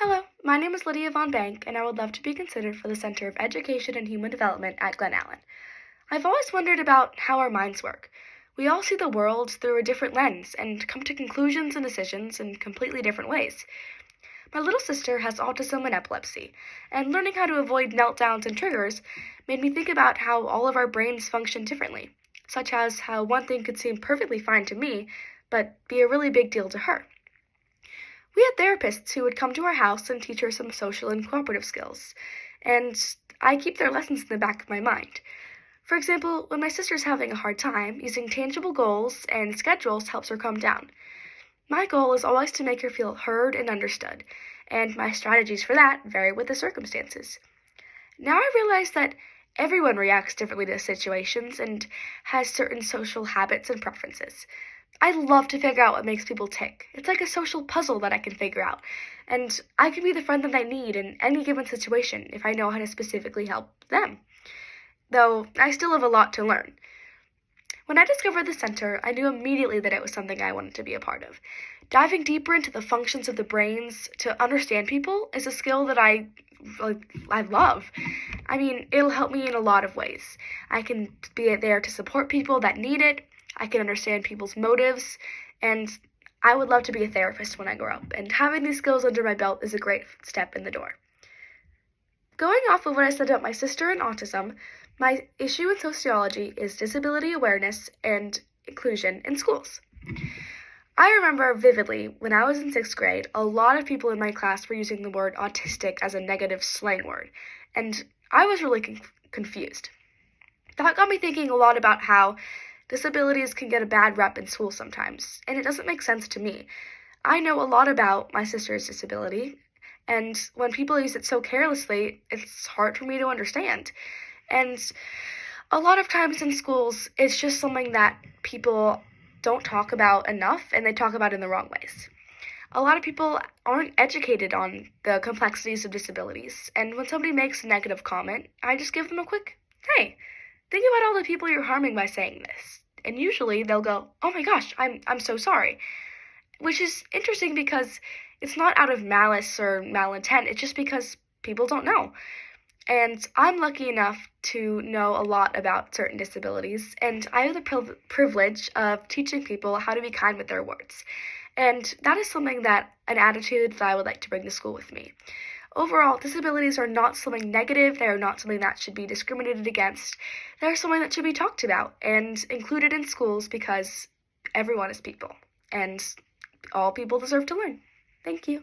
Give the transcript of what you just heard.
Hello, my name is Lydia Von Bank, and I would love to be considered for the Center of Education and Human Development at Glen Allen. I've always wondered about how our minds work. We all see the world through a different lens and come to conclusions and decisions in completely different ways. My little sister has autism and epilepsy, and learning how to avoid meltdowns and triggers made me think about how all of our brains function differently, such as how one thing could seem perfectly fine to me, but be a really big deal to her. We had therapists who would come to our house and teach her some social and cooperative skills, and I keep their lessons in the back of my mind. For example, when my sister's having a hard time, using tangible goals and schedules helps her calm down. My goal is always to make her feel heard and understood, and my strategies for that vary with the circumstances. Now I realize that everyone reacts differently to situations and has certain social habits and preferences. I love to figure out what makes people tick. It's like a social puzzle that I can figure out, and I can be the friend that I need in any given situation if I know how to specifically help them. Though I still have a lot to learn. When I discovered the center, I knew immediately that it was something I wanted to be a part of. Diving deeper into the functions of the brains to understand people is a skill that I love. I mean, it'll help me in a lot of ways. I can be there to support people that need it. I can understand people's motives, and I would love to be a therapist when I grow up, and having these skills under my belt is a great step in the door. Going off of what I said about my sister and autism, my issue in sociology is disability awareness and inclusion in schools. I remember vividly when I was in 6th grade, a lot of people in my class were using the word autistic as a negative slang word, and I was really confused. That got me thinking a lot about how disabilities can get a bad rep in school sometimes, and it doesn't make sense to me. I know a lot about my sister's disability, and when people use it so carelessly, it's hard for me to understand. And a lot of times in schools, it's just something that people don't talk about enough, and they talk about in the wrong ways. A lot of people aren't educated on the complexities of disabilities, and when somebody makes a negative comment, I just give them a quick, hey, think about all the people you're harming by saying this. And usually they'll go, oh my gosh, I'm so sorry. Which is interesting because it's not out of malice or malintent, it's just because people don't know. And I'm lucky enough to know a lot about certain disabilities, and I have the privilege of teaching people how to be kind with their words. And that is an attitude that I would like to bring to school with me. Overall, disabilities are not something negative, they are not something that should be discriminated against. They're something that should be talked about and included in schools because everyone is people, and all people deserve to learn. Thank you.